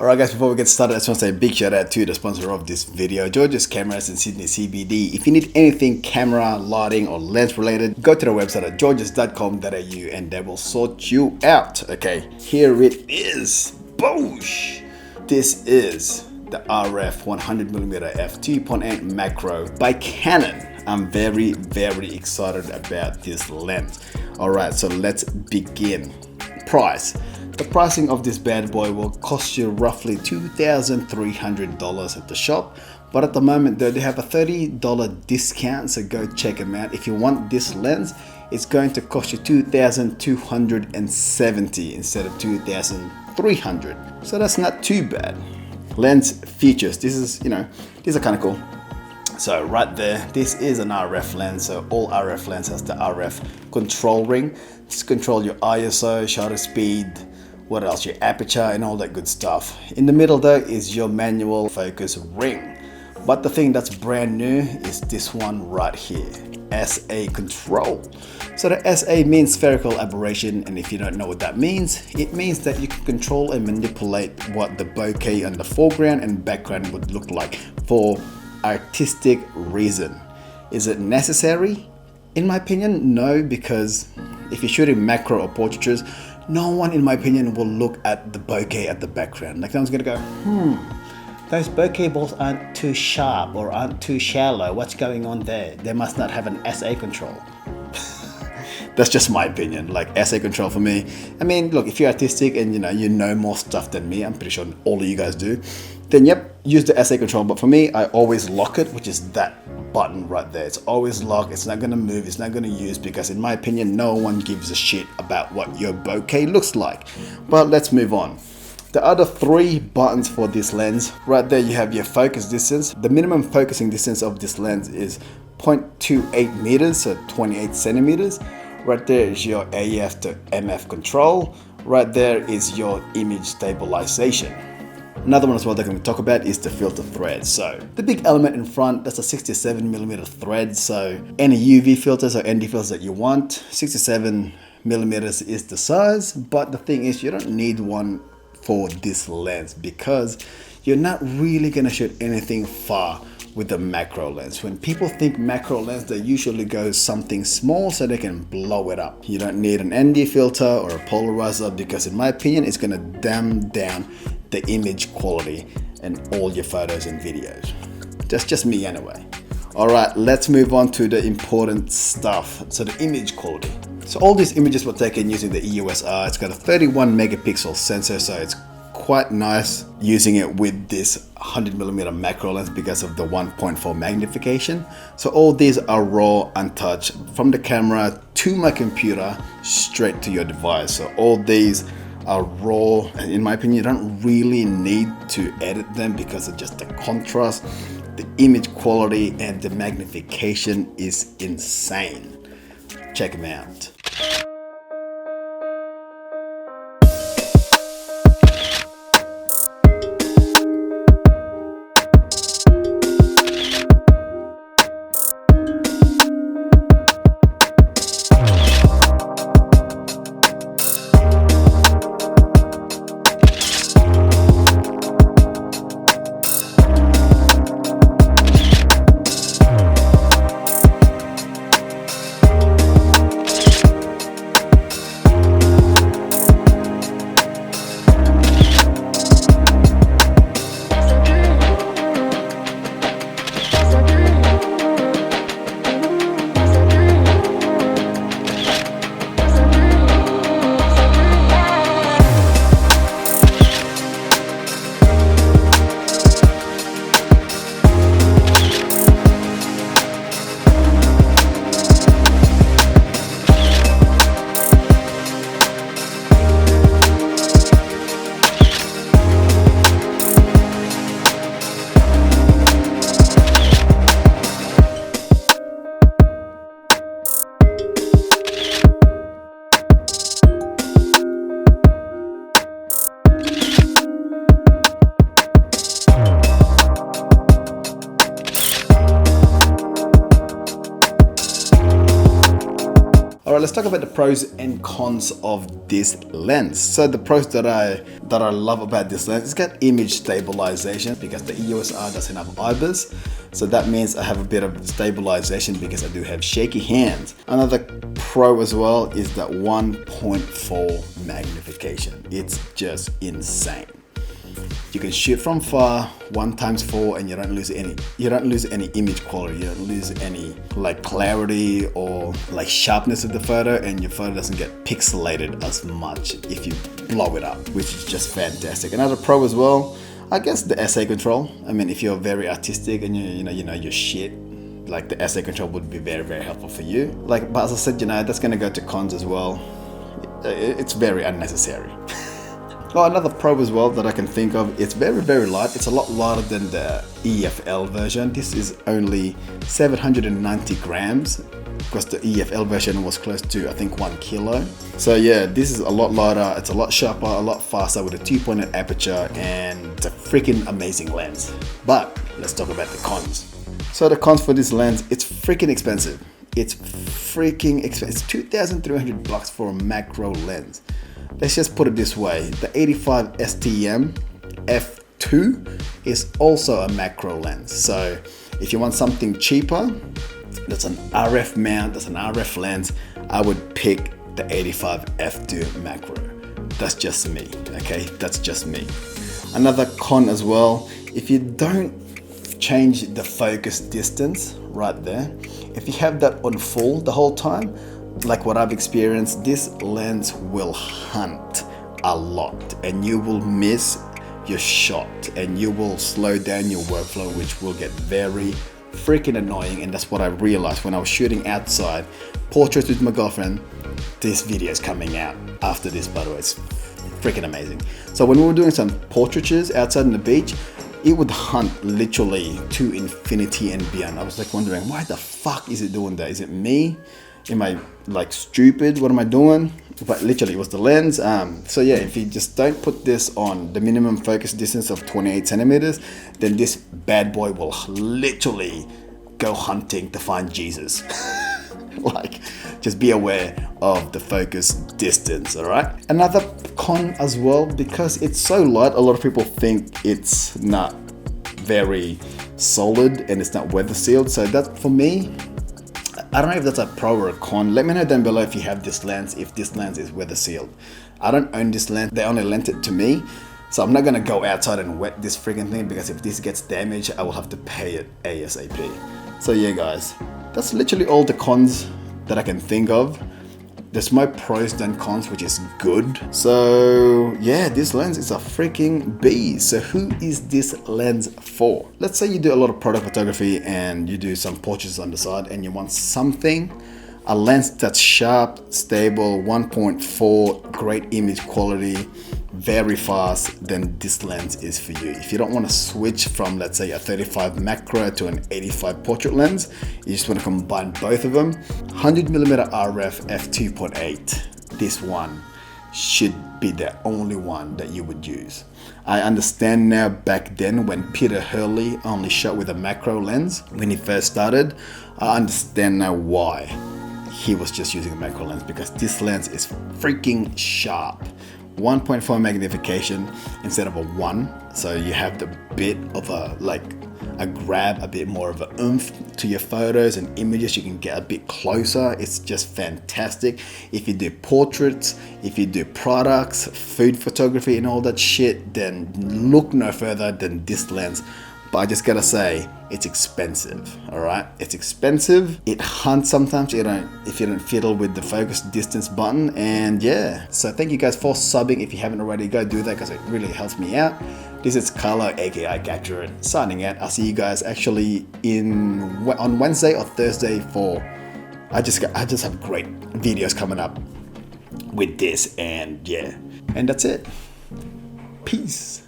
Alright guys, before we get started, I just want to say a big shout out to the sponsor of this video, George's Cameras in Sydney CBD. If you need anything camera, lighting or lens related, go to the website at georges.com.au and they will sort you out. Okay, here it is. Boosh! This is the RF 100mm f2.8 macro by Canon. I'm very excited about this lens. Alright, so let's begin. Price. The pricing of this bad boy will cost you roughly $2,300 at the shop, but at the moment though they have a $30 discount, so go check them out. If you want this lens, it's going to cost you $2,270 instead of $2,300, so that's not too bad. Lens features, these are kind of cool. So right there, this is an RF lens. So all RF lens has the RF control ring. Just control your ISO, shutter speed, what else, your aperture and all that good stuff. In the middle though is your manual focus ring. But the thing that's brand new is this one right here, SA control. So the SA means spherical aberration, and if you don't know what that means, it means that you can control and manipulate what the bokeh on the foreground and background would look like for artistic reason. Is it necessary? In my opinion, no, because if you're shooting macro or portraitures, no one, in my opinion, will look at the bokeh at the background. Like, no one's gonna go, those bokeh balls aren't too sharp or aren't too shallow. What's going on there? They must not have an SA control. That's just my opinion. Like, SA control for me, I mean, look, if you're artistic and you know more stuff than me, I'm pretty sure all of you guys do, then yep, use the SA control. But for me, I always lock it, which is that button right there. It's always locked. It's not gonna move. It's not gonna use, because in my opinion, no one gives a shit about what your bokeh looks like. But let's move on. The other three buttons for this lens, right there you have your focus distance. The minimum focusing distance of this lens is 0.28 meters, so 28 centimeters. Right there is your AF to MF control. Right there is your image stabilization. Another one as well that we talk about is the filter thread. So the big element in front, that's a 67mm thread. So any UV filters or ND filters that you want, 67mm is the size. But the thing is, you don't need one for this lens because you're not really gonna shoot anything far with the macro lens. When people think macro lens, they usually go something small so they can blow it up. You don't need an ND filter or a polarizer, because in my opinion, it's gonna damn down the image quality and all your photos and videos. That's just me anyway. All right, let's move on to the important stuff. So the image quality. So all these images were taken using the EOS R. It's got a 31 megapixel sensor, so it's quite nice using it with this 100mm macro lens because of the 1.4 magnification. So all these are raw, untouched, from the camera to my computer straight to your device. So all these are raw, and in my opinion, you don't really need to edit them because of just the contrast, the image quality, and the magnification is insane. Check them out. All right, let's talk about the pros and cons of this lens. So the pros that I love about this lens, it's got image stabilization because the EOS R doesn't have IBIS. So that means I have a bit of stabilization because I do have shaky hands. Another pro as well is that 1.4 magnification. It's just insane. You can shoot from far 1x4 and you don't lose any image quality. You don't lose any like clarity or like sharpness of the photo, and your photo doesn't get pixelated as much if you blow it up, which is just fantastic. Another pro as well, I guess the SA control. I mean, if you're very artistic and you know your shit, like the SA control would be very, very helpful for you. Like, but as I said, that's gonna go to cons as well. It's very unnecessary. Oh, another pro as well that I can think of, it's very, very light. It's a lot lighter than the EFL version. This is only 790 grams because the EFL version was close to, I think, 1 kilo. So yeah, this is a lot lighter. It's a lot sharper, a lot faster with a 2.8 aperture, and it's a freaking amazing lens. But let's talk about the cons. So the cons for this lens, it's freaking expensive. It's freaking expensive. It's $2,300 for a macro lens. Let's just put it this way, the 85 STM f2 is also a macro lens. So if you want something cheaper, that's an RF mount, that's an RF lens, I would pick the 85 f2 macro. That's just me, okay? That's just me. Another con as well, if you don't change the focus distance right there, if you have that on full the whole time, like what I've experienced, this lens will hunt a lot and you will miss your shot and you will slow down your workflow, which will get very freaking annoying. And that's what I realized when I was shooting outside portraits with my girlfriend. This video is coming out after this, by the way. It's freaking amazing. So when we were doing some portraitures outside on the beach, it would hunt literally to infinity and beyond. I was like wondering, why the fuck is it doing that? Is it me? Am I like stupid? What am I doing? But literally it was the lens. So yeah, if you just don't put this on the minimum focus distance of 28 centimeters, then this bad boy will literally go hunting to find Jesus. Like, just be aware of the focus distance, all right? Another con as well, because it's so light, a lot of people think it's not very solid and it's not weather sealed. So that, for me, I don't know if that's a pro or a con. Let me know down below if you have this lens, if this lens is weather sealed. I don't own this lens, they only lent it to me. So I'm not gonna go outside and wet this freaking thing, because if this gets damaged, I will have to pay it ASAP. So yeah guys, that's literally all the cons that I can think of. There's more pros than cons, which is good. So yeah, this lens is a freaking beast. So who is this lens for? Let's say you do a lot of product photography and you do some portraits on the side and you want something, a lens that's sharp, stable, 1.4, great image quality, very fast, then this lens is for you. If you don't want to switch from, let's say, a 35 macro to an 85 portrait lens, you just want to combine both of them, 100mm RF f2.8, this one should be the only one that you would use. I understand now, back then when Peter Hurley only shot with a macro lens when he first started, I understand now why he was just using a macro lens, because this lens is freaking sharp. 1.4 magnification instead of a 1, so you have the bit of a grab, a bit more of a oomph to your photos and images. You can get a bit closer. It's just fantastic. If you do portraits, if you do products, food photography and all that shit, then look no further than this lens. But I just gotta say, it's expensive, all right? It's expensive. It hunts sometimes if you don't fiddle with the focus distance button, and yeah. So thank you guys for subbing. If you haven't already, go do that because it really helps me out. This is Karlo, aka Aputure, signing out. I'll see you guys actually on Wednesday or Thursday for, I just have great videos coming up with this, and yeah. And that's it. Peace.